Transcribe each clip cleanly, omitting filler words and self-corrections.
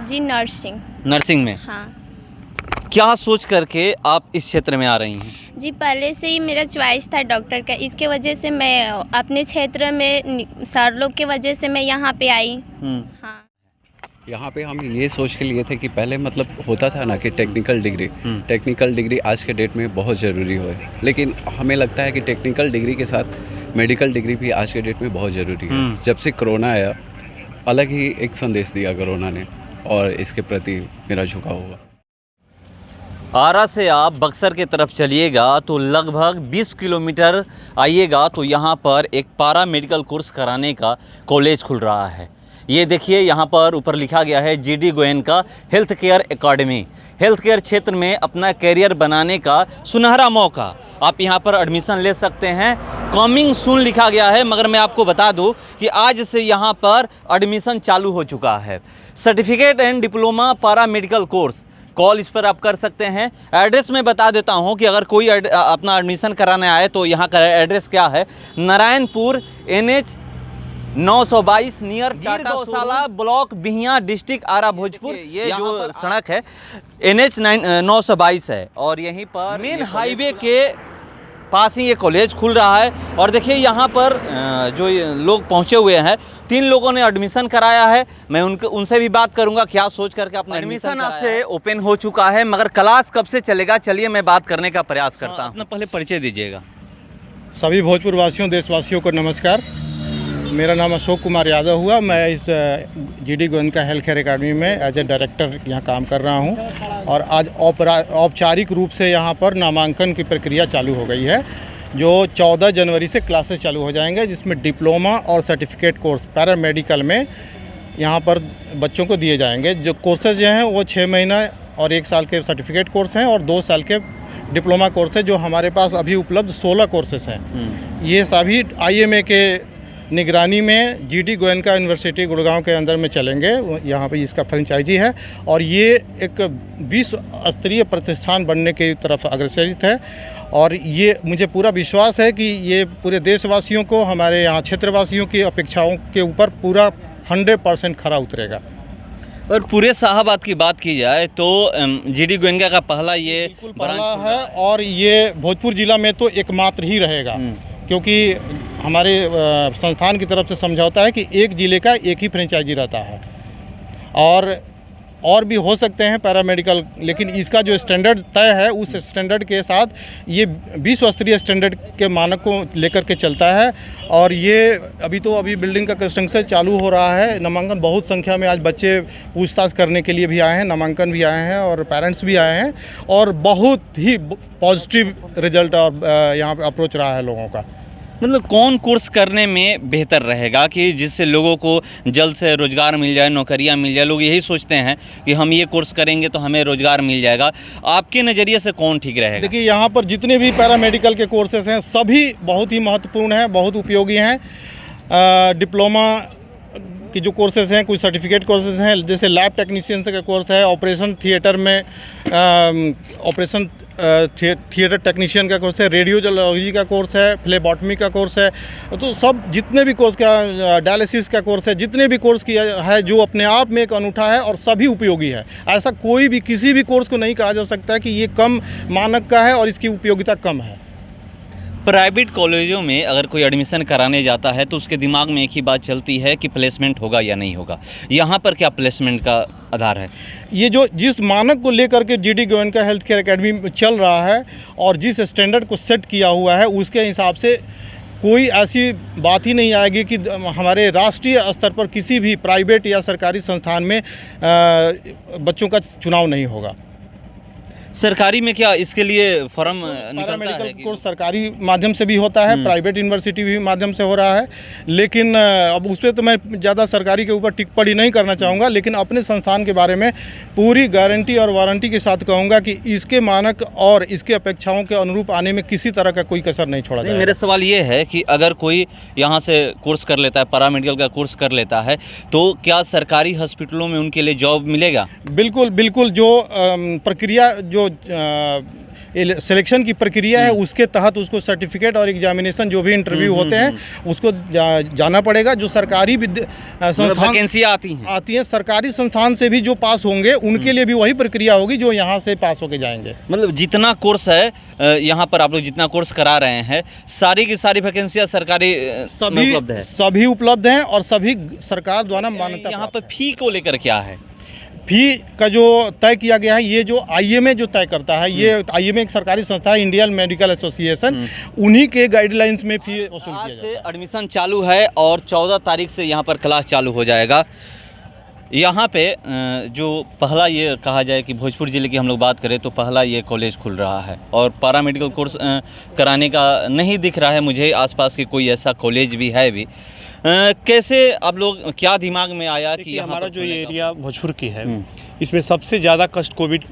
जी nursing. Nursing में? हाँ क्या सोच करके आप इस क्षेत्र में आ रही हैं? जी, पहले से ही मेरा चॉइस था डॉक्टर का, इसके वजह से मैं अपने क्षेत्र में सर लोग के वजह से मैं यहाँ पे आई। हाँ, यहाँ पे हम ये सोच के लिए थे कि पहले मतलब होता था ना कि टेक्निकल डिग्री आज के डेट में बहुत ज़रूरी हो, लेकिन हमें लगता है कि टेक्निकल डिग्री के साथ मेडिकल डिग्री भी आज के डेट में बहुत ज़रूरी है। जब से कोरोना आया, अलग ही एक संदेश दिया कोरोना ने, और इसके प्रति मेरा झुकाव हुआ। आरा से आप बक्सर के तरफ चलिएगा तो लगभग 20 किलोमीटर आइएगा तो यहाँ पर एक पारा मेडिकल कोर्स कराने का कॉलेज खुल रहा है। ये देखिए, यहाँ पर ऊपर लिखा गया है GD Goenka health care academy. Health care क्षेत्र में अपना कैरियर बनाने का सुनहरा मौका, आप यहाँ पर एडमिशन ले सकते हैं। कमिंग सून लिखा गया है, मगर मैं आपको बता दूँ कि आज से यहाँ पर एडमिशन चालू हो चुका है। सर्टिफिकेट एंड डिप्लोमा पारा मेडिकल कोर्स, कॉल इस पर आप कर सकते हैं। एड्रेस मैं बता देता हूं कि अगर कोई अपना एडमिशन कराने आए तो यहाँ का एड्रेस क्या है। नारायणपुर NH 922 नियर गिर गौशाला ब्लॉक बिहिया डिस्ट्रिक्ट आरा भोजपुर। ये जो सड़क है NH 922 है और यहीं पर मेन हाईवे के पास ही ये कॉलेज खुल रहा है। और देखिए यहाँ पर जो लोग पहुँचे हुए हैं, 3 लोगों ने एडमिशन कराया है। मैं उनसे भी बात करूँगा क्या सोच करके अपना एडमिशन आज से ओपन हो चुका है, मगर क्लास कब से चलेगा, चलिए मैं बात करने का प्रयास करता हूँ। अपना पहले परिचय दीजिएगा। सभी भोजपुर वासियों, देशवासियों को नमस्कार। मेरा नाम अशोक कुमार यादव हुआ। मैं इस GD Goenka health care academy में एज ए डायरेक्टर यहाँ काम कर रहा हूँ और आज औपचारिक रूप से यहाँ पर नामांकन की प्रक्रिया चालू हो गई है, जो 14 जनवरी से क्लासेस चालू हो जाएंगे, जिसमें डिप्लोमा और सर्टिफिकेट कोर्स पैरामेडिकल में यहाँ पर बच्चों को दिए जाएंगे। जो कोर्सेज जो हैं वो 6 महीना और 1 साल के सर्टिफिकेट कोर्स हैं और 2 साल के डिप्लोमा कोर्स है। जो हमारे पास अभी उपलब्ध 16 कोर्सेस हैं, ये सभी IMA के निगरानी में जीडी गोयनका यूनिवर्सिटी गुड़गांव के अंदर में चलेंगे। यहाँ पे इसका फ्रेंचाइजी है और ये एक विश्व स्तरीय प्रतिष्ठान बनने की तरफ अग्रसरित है। और ये मुझे पूरा विश्वास है कि ये पूरे देशवासियों को, हमारे यहाँ क्षेत्रवासियों की अपेक्षाओं के ऊपर पूरा 100% खरा उतरेगा। और पूरे शाहाबाद की बात की जाए तो जीडी गोयनका का पहला ये पहला है और ये भोजपुर जिला में तो एकमात्र ही रहेगा, क्योंकि हमारे संस्थान की तरफ से समझौता है कि एक ज़िले का एक ही फ्रेंचाइजी रहता है। और भी हो सकते हैं पैरामेडिकल, लेकिन इसका जो स्टैंडर्ड तय है उस स्टैंडर्ड के साथ ये विश्व स्तरीय स्टैंडर्ड के मानक को लेकर के चलता है। और ये अभी बिल्डिंग का कंस्ट्रक्शन चालू हो रहा है। नामांकन बहुत संख्या में आज बच्चे पूछताछ करने के लिए भी आए हैं, नामांकन भी आए हैं और पेरेंट्स भी आए हैं, और बहुत ही पॉजिटिव रिजल्ट और यहाँ पर अप्रोच रहा है लोगों का। मतलब कौन कोर्स करने में बेहतर रहेगा कि जिससे लोगों को जल्द से रोज़गार मिल जाए, नौकरियां मिल जाए? लोग यही सोचते हैं कि हम ये कोर्स करेंगे तो हमें रोज़गार मिल जाएगा। आपके नज़रिए से कौन ठीक रहेगा? देखिए, यहाँ पर जितने भी पैरामेडिकल के कोर्सेज हैं सभी बहुत ही महत्वपूर्ण हैं, बहुत उपयोगी हैं। डिप्लोमा की जो कोर्सेज हैं, कुछ सर्टिफिकेट कोर्सेज हैं, जैसे लैब टेक्नीशियन का कोर्स है, ऑपरेशन थिएटर में ऑपरेशन थिएटर टेक्नीशियन का कोर्स है, रेडियोलॉजी का कोर्स है, फ्लेबॉटमी का कोर्स है। तो सब जितने भी कोर्स का, डायलिसिस का कोर्स है, जितने भी कोर्स किया है, जो अपने आप में एक अनूठा है और सभी उपयोगी है। ऐसा कोई भी किसी भी कोर्स को नहीं कहा जा सकता कि ये कम मानक का है और इसकी उपयोगिता कम है। प्राइवेट कॉलेजों में अगर कोई एडमिशन कराने जाता है तो उसके दिमाग में एक ही बात चलती है कि प्लेसमेंट होगा या नहीं होगा। यहाँ पर क्या प्लेसमेंट का आधार है? ये जो जिस मानक को लेकर के GD Goenka health care academy चल रहा है और जिस स्टैंडर्ड को सेट किया हुआ है, उसके हिसाब से कोई ऐसी बात ही नहीं आएगी कि हमारे राष्ट्रीय स्तर पर किसी भी प्राइवेट या सरकारी संस्थान में बच्चों का चुनाव नहीं होगा। सरकारी में क्या इसके लिए फॉर्म निकलता है? पैरामेडिकल कोर्स सरकारी माध्यम से भी होता है, प्राइवेट यूनिवर्सिटी भी माध्यम से हो रहा है, लेकिन अब उस पर तो मैं ज़्यादा सरकारी के ऊपर टिप्पणी नहीं करना चाहूँगा। लेकिन अपने संस्थान के बारे में पूरी गारंटी और वारंटी के साथ कहूँगा कि इसके मानक और इसके अपेक्षाओं के अनुरूप आने में किसी तरह का कोई कसर नहीं छोड़ा जाएगा। मेरा सवाल ये है कि अगर कोई यहाँ से कोर्स कर लेता है, पैरामेडिकल का कोर्स कर लेता है, तो क्या सरकारी हॉस्पिटलों में उनके लिए जॉब मिलेगा? बिल्कुल बिल्कुल। जो प्रक्रिया जो सिलेक्शन की प्रक्रिया है, उसके तहत उसको सर्टिफिकेट और एग्जामिनेशन जो भी इंटरव्यू होते हैं उसको जाना पड़ेगा। जो सरकारी संस्थान वैकेंसियाँ आती हैं सरकारी संस्थान से भी जो पास होंगे उनके लिए भी वही प्रक्रिया होगी जो यहाँ से पास होके जाएंगे। मतलब जितना कोर्स है यहाँ पर आप लोग जितना कोर्स करा रहे हैं सारी की सारी वैकेंसियाँ सरकारी में उपलब्ध है? सभी उपलब्ध हैं और सभी सरकार द्वारा मान्यता। यहाँ पर फी को लेकर क्या है? फी का जो तय किया गया है, ये जो IMA जो तय करता है, ये IMA एक सरकारी संस्था है, इंडियन मेडिकल एसोसिएशन, उन्हीं के गाइडलाइंस में फी वसूल किया जाता है। आज से एडमिशन चालू है और 14 तारीख से यहाँ पर क्लास चालू हो जाएगा। यहाँ पे जो पहला ये कहा जाए कि भोजपुर ज़िले की हम लोग बात करें तो पहला ये कॉलेज खुल रहा है और पैरा मेडिकल कोर्स कराने का नहीं दिख रहा है मुझे आसपास की कोई ऐसा कॉलेज भी है भी। कैसे आप लोग, क्या दिमाग में आया कि हमारा जो ये एरिया भोजपुर की है इसमें सबसे ज़्यादा कष्ट कोविड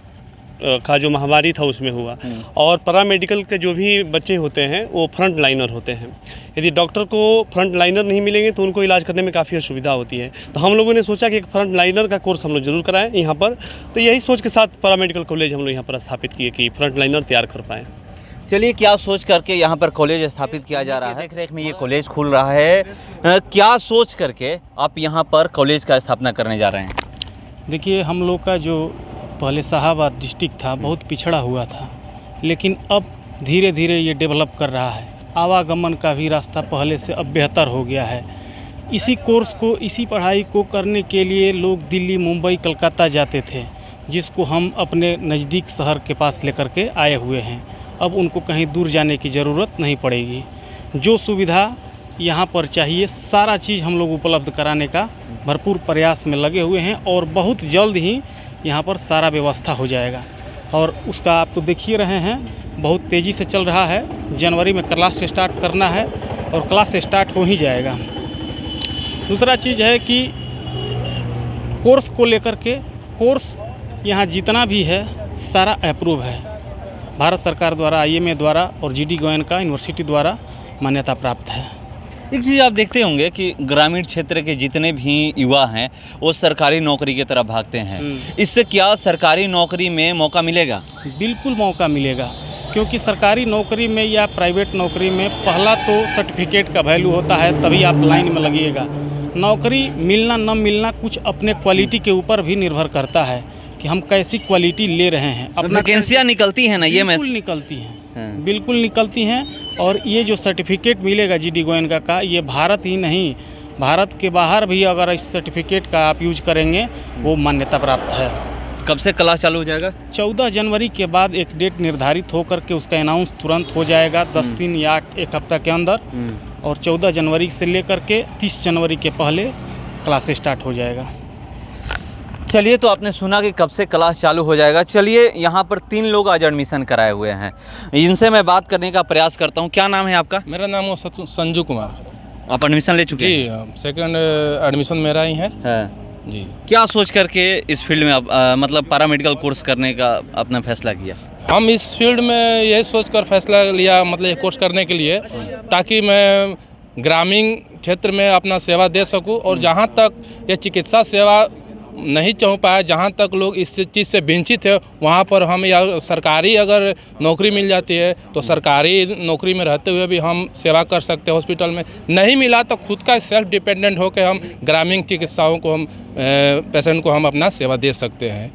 का जो महामारी था उसमें हुआ और पैरामेडिकल के जो भी बच्चे होते हैं वो फ्रंट लाइनर होते हैं। यदि डॉक्टर को फ्रंट लाइनर नहीं मिलेंगे तो उनको इलाज करने में काफ़ी असुविधा होती है। तो हम लोगों ने सोचा कि एक फ्रंट लाइनर का कोर्स हम लोग जरूर कराएं यहाँ पर। तो यही सोच के साथ पैरामेडिकल कॉलेज हम लोग यहाँ पर स्थापित किए कि फ्रंट लाइनर तैयार कर पाएँ। चलिए, क्या सोच करके यहाँ पर कॉलेज स्थापित किया जा रहा है? देख रेख में ये कॉलेज खुल रहा है, क्या सोच करके आप यहाँ पर कॉलेज का स्थापना करने जा रहे हैं? देखिए, हम लोग का जो पहले शाहाबाद डिस्ट्रिक्ट था बहुत पिछड़ा हुआ था, लेकिन अब धीरे धीरे ये डेवलप कर रहा है। आवागमन का भी रास्ता पहले से अब बेहतर हो गया है। इसी कोर्स को, इसी पढ़ाई को करने के लिए लोग दिल्ली, मुंबई, कलकत्ता जाते थे, जिसको हम अपने नज़दीक शहर के पास लेकर के आए हुए हैं। अब उनको कहीं दूर जाने की ज़रूरत नहीं पड़ेगी। जो सुविधा यहाँ पर चाहिए सारा चीज़ हम लोग उपलब्ध कराने का भरपूर प्रयास में लगे हुए हैं और बहुत जल्द ही यहाँ पर सारा व्यवस्था हो जाएगा। और उसका आप तो देख ही रहे हैं, बहुत तेज़ी से चल रहा है। जनवरी में क्लास स्टार्ट करना है और क्लास स्टार्ट हो ही जाएगा। दूसरा चीज़ है कि कोर्स को लेकर के, कोर्स यहाँ जितना भी है सारा अप्रूव है, भारत सरकार द्वारा, IMA द्वारा और GD गोयनका यूनिवर्सिटी द्वारा मान्यता प्राप्त है। एक चीज़ आप देखते होंगे कि ग्रामीण क्षेत्र के जितने भी युवा हैं वो सरकारी नौकरी की तरफ भागते हैं। इससे क्या सरकारी नौकरी में मौका मिलेगा? बिल्कुल मौका मिलेगा, क्योंकि सरकारी नौकरी में या प्राइवेट नौकरी में पहला तो सर्टिफिकेट का वैल्यू होता है, तभी आप लाइन में लगिएगा। नौकरी मिलना न मिलना कुछ अपने क्वालिटी के ऊपर भी निर्भर करता है कि हम कैसी क्वालिटी ले रहे हैं। अपना वैकेंसियाँ निकलती हैं ना, ये बिल्कुल निकलती हैं, बिल्कुल निकलती हैं। और ये जो सर्टिफिकेट मिलेगा GD गोयनका का, ये भारत ही नहीं, भारत के बाहर भी अगर इस सर्टिफिकेट का आप यूज करेंगे वो मान्यता प्राप्त है। कब से क्लास चालू हो जाएगा? 14 जनवरी के बाद एक डेट निर्धारित हो करके उसका अनाउंस तुरंत हो जाएगा 10 दिन या 1 हफ्ता के अंदर। और 14 जनवरी से लेकर के 30 जनवरी के पहले क्लास स्टार्ट हो जाएगा। चलिए, तो आपने सुना कि कब से क्लास चालू हो जाएगा। चलिए, यहाँ पर 3 लोग आज एडमिशन कराए हुए हैं, इनसे मैं बात करने का प्रयास करता हूँ। क्या नाम है आपका? मेरा नाम है संजू कुमार। आप एडमिशन ले चुके हैं? जी, सेकंड एडमिशन मेरा ही है जी। क्या सोच करके इस फील्ड में आप मतलब पैरामेडिकल कोर्स करने का अपना फैसला किया? हम इस फील्ड में यही सोचकर फैसला लिया, मतलब ये कोर्स करने के लिए, ताकि मैं ग्रामीण क्षेत्र में अपना सेवा दे सकूं और जहां तक ये चिकित्सा सेवा नहीं चाह पाया, जहाँ तक लोग इस चीज़ से वंचित है, वहाँ पर हम या सरकारी अगर नौकरी मिल जाती है तो सरकारी नौकरी में रहते हुए भी हम सेवा कर सकते हैं। हॉस्पिटल में नहीं मिला तो खुद का सेल्फ डिपेंडेंट होकर हम ग्रामीण चिकित्साओं को, हम पेशेंट को हम अपना सेवा दे सकते हैं।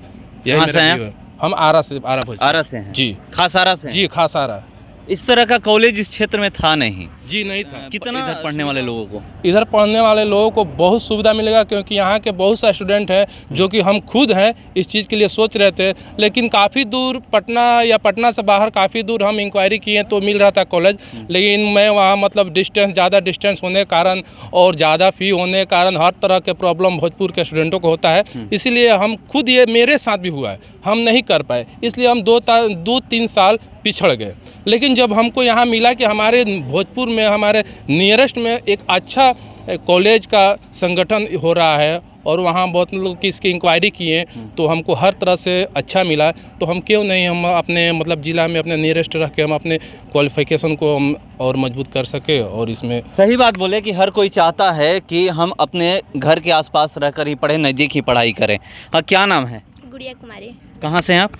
यही से हैं? हम आरा से हैं जी। खास आरा से? जी, खास आरा। इस तरह का कॉलेज इस क्षेत्र में था नहीं? जी, नहीं था। कितना इधर पढ़ने वाले लोगों को? इधर पढ़ने वाले लोगों को बहुत सुविधा मिलेगा, क्योंकि यहाँ के बहुत सारे स्टूडेंट हैं जो कि हम खुद हैं इस चीज़ के लिए सोच रहे थे, लेकिन काफ़ी दूर पटना या पटना से बाहर काफ़ी दूर हम इंक्वायरी किए तो मिल रहा था कॉलेज, लेकिन मैं वहाँ मतलब ज़्यादा डिस्टेंस होने के कारण और ज़्यादा फ़ी होने के कारण हर तरह के प्रॉब्लम भोजपुर के स्टूडेंटों को होता है। इसीलिए हम खुद, ये मेरे साथ भी हुआ है, हम नहीं कर पाए, इसलिए हम 2-3 साल पिछड़ गए। लेकिन जब हमको यहाँ मिला कि हमारे भोजपुर में, हमारे नियरेस्ट में एक अच्छा कॉलेज का संगठन हो रहा है और वहाँ बहुत लोग की इसकी इंक्वायरी किए तो हमको हर तरह से अच्छा मिला, तो हम क्यों नहीं, हम अपने मतलब ज़िला में अपने नियरेस्ट रख के हम अपने क्वालिफिकेशन को हम और मजबूत कर सके। और इसमें सही बात बोले कि हर कोई चाहता है कि हम अपने घर के आसपास रहकर ही पढ़ें, नज़दीक ही पढ़ाई करें। हाँ, क्या नाम है? गुड़िया कुमारी। कहाँ से हैं आप?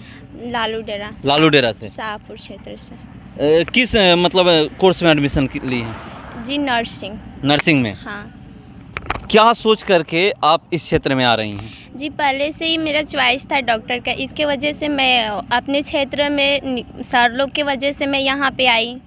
लालू डेरा लालू डेरा से। शाहपुर क्षेत्र से। किस मतलब कोर्स में एडमिशन ली है? जी नर्सिंग। नर्सिंग में। हाँ क्या सोच करके आप इस क्षेत्र में आ रही हैं? जी पहले से ही मेरा चॉइस था डॉक्टर का, इसके वजह से मैं अपने क्षेत्र में सर लोग के वजह से मैं यहाँ पे आई।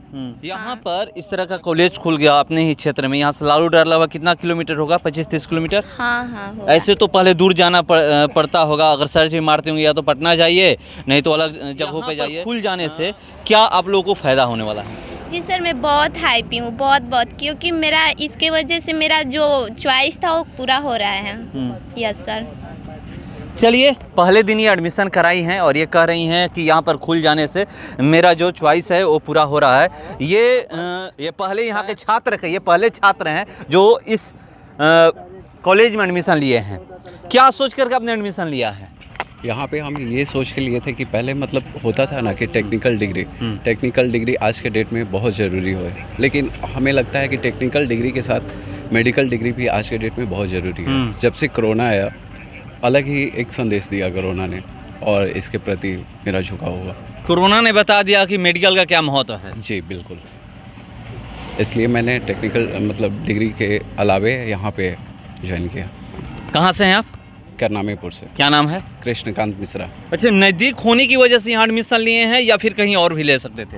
यहाँ पर इस तरह का कॉलेज खुल गया अपने ही क्षेत्र में। यहाँ से लालू डरलावा कितना किलोमीटर होगा? 25-30 किलोमीटर। हाँ होगा। ऐसे तो पहले दूर जाना पड़ता होगा, अगर सर्च भी मारते होंगे या तो पटना जाइए नहीं तो अलग जगहों पे जाइए। खुल जाने से क्या आप लोगों को फ़ायदा होने वाला है? जी सर मैं बहुत हैप्पी हूँ, बहुत क्योंकि मेरा इसके वजह से मेरा जो चॉइस था वो पूरा हो रहा है। Yes sir. चलिए, पहले दिन ये एडमिशन कराई हैं और ये कह रही हैं कि यहाँ पर खुल जाने से मेरा जो चॉइस है वो पूरा हो रहा है। ये पहले यहाँ के छात्र के, ये पहले छात्र हैं जो इस कॉलेज में एडमिशन लिए हैं। क्या सोच करके आपने एडमिशन लिया है? यहाँ पे हम ये सोच के लिए थे कि पहले मतलब होता था ना कि टेक्निकल डिग्री आज के डेट में बहुत ज़रूरी हो, लेकिन हमें लगता है कि टेक्निकल डिग्री के साथ मेडिकल डिग्री भी आज के डेट में बहुत ज़रूरी है। जब से कोरोना आया, अलग ही एक संदेश दिया कोरोना ने, और इसके प्रति मेरा झुकाव हुआ। कोरोना ने बता दिया कि मेडिकल का क्या महत्व है। जी बिल्कुल, इसलिए मैंने टेक्निकल मतलब डिग्री के अलावे यहाँ पे ज्वाइन किया। कहाँ से हैं आप? करनामेपुर से। क्या नाम है? कृष्णकांत मिश्रा। अच्छा, नज़दीक होने की वजह से यहाँ एडमिशन लिए हैं या फिर कहीं और भी ले सकते थे?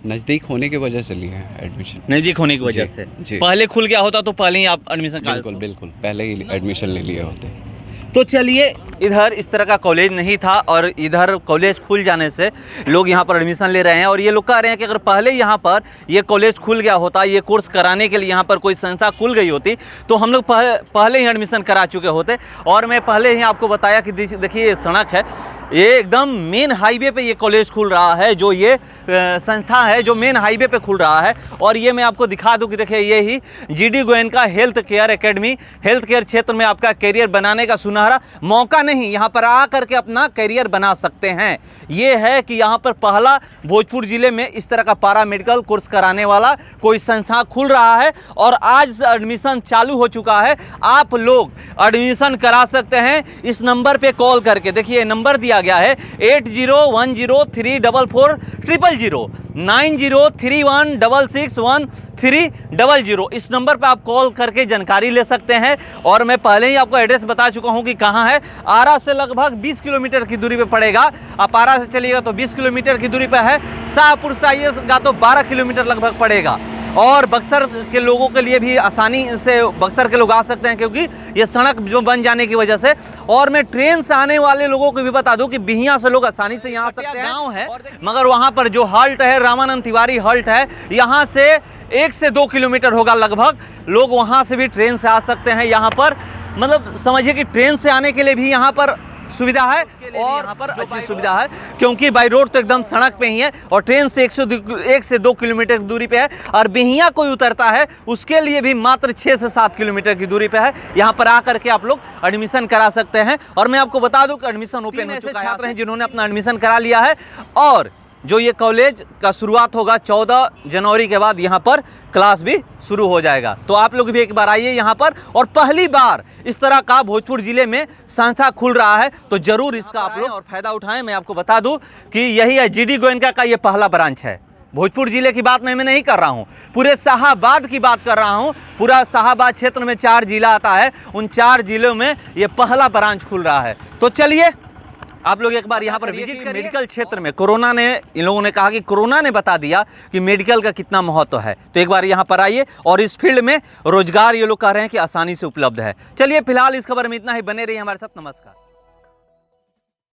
नज़दीक होने की वजह से लिए हैं एडमिशन। नज़दीक होने की वजह से। जी। पहले खुल गया होता तो पहले ही आप एडमिशन कर। बिल्कुल पहले ही एडमिशन ले लिए होते। तो चलिए, इधर इस तरह का कॉलेज नहीं था और इधर कॉलेज खुल जाने से लोग यहाँ पर एडमिशन ले रहे हैं। और ये लोग कह रहे हैं कि अगर पहले यहाँ पर ये कॉलेज खुल गया होता, ये कोर्स कराने के लिए यहाँ पर कोई संस्था खुल गई होती तो हम लोग पहले ही एडमिशन करा चुके होते। और मैं पहले ही आपको बताया कि देखिए ये सड़क है, ये एकदम मेन हाईवे पे ये कॉलेज खुल रहा है, जो ये संस्था है जो मेन हाईवे पे खुल रहा है। और ये मैं आपको दिखा दूं कि देखिए ये ही GD Goenka health care academy, health care क्षेत्र में आपका करियर बनाने का सुनहरा मौका नहीं, यहाँ पर आ करके अपना करियर बना सकते हैं। ये है कि यहाँ पर पहला भोजपुर ज़िले में इस तरह का पारा मेडिकल कोर्स कराने वाला कोई संस्था खुल रहा है और आज एडमिशन चालू हो चुका है। आप लोग एडमिशन करा सकते हैं इस नंबर पर कॉल करके। देखिए नंबर दिया गया है 8010344400 9031661300। इस नंबर पर आप कॉल करके जानकारी ले सकते हैं। और मैं पहले ही आपको एड्रेस बता चुका हूं कि कहां है। आरा से लगभग 20 किलोमीटर की दूरी पे पड़ेगा। आप आरा से चलिएगा तो 20 किलोमीटर की दूरी पे है। शाहपुर से आइएगा तो 12 किलोमीटर लगभग पड़ेगा। और बक्सर के लोगों के लिए भी आसानी से बक्सर के लोग आ सकते हैं क्योंकि ये सड़क जो बन जाने की वजह से। और मैं ट्रेन से आने वाले लोगों को भी बता दूं कि बिहियां से लोग आसानी से यहाँ आ सकते हैं। गाँव है मगर वहाँ पर जो हॉल्ट है रामानंद तिवारी हॉल्ट है, यहाँ से 1 से 2 किलोमीटर होगा लगभग। लोग वहाँ से भी ट्रेन से आ सकते हैं। यहाँ पर मतलब समझिए कि ट्रेन से आने के लिए भी यहाँ पर सुविधा है और यहाँ पर अच्छी सुविधा है क्योंकि बाई रोड तो एकदम सड़क पे ही है और ट्रेन से 1 से 2 किलोमीटर की दूरी पे है। और बिहियां कोई उतरता है उसके लिए भी मात्र 6 से 7 किलोमीटर की दूरी पे है। यहाँ पर आकर के आप लोग एडमिशन करा सकते हैं। और मैं आपको बता दूं कि एडमिशन ओपन हो चुका है। छात्र हैं जिन्होंने अपना एडमिशन करा लिया है और जो ये कॉलेज का शुरुआत होगा 14 जनवरी के बाद यहाँ पर क्लास भी शुरू हो जाएगा। तो आप लोग भी एक बार आइए यहाँ पर। और पहली बार इस तरह का भोजपुर ज़िले में संस्था खुल रहा है तो ज़रूर इसका आप लोग और फ़ायदा उठाएं। मैं आपको बता दूं कि यही है जीडी गोयनका का ये पहला ब्रांच है। भोजपुर ज़िले की बात मैं नहीं कर रहा हूँ, पूरे शाहाबाद की बात कर रहा हूँ। पूरा शाहाबाद क्षेत्र में 4 जिला आता है, उन 4 जिलों में ये पहला ब्रांच खुल रहा है। तो चलिए आप लोग एक बार यहाँ पर विजिट करिए। मेडिकल क्षेत्र में कोरोना ने, इन लोगों ने कहा कि कोरोना ने बता दिया कि मेडिकल का कितना महत्व है। तो एक बार यहाँ पर आइए और इस फील्ड में रोजगार ये लोग कह रहे हैं कि आसानी से उपलब्ध है। चलिए फिलहाल इस खबर में इतना ही। बने रहिए हमारे साथ। नमस्कार।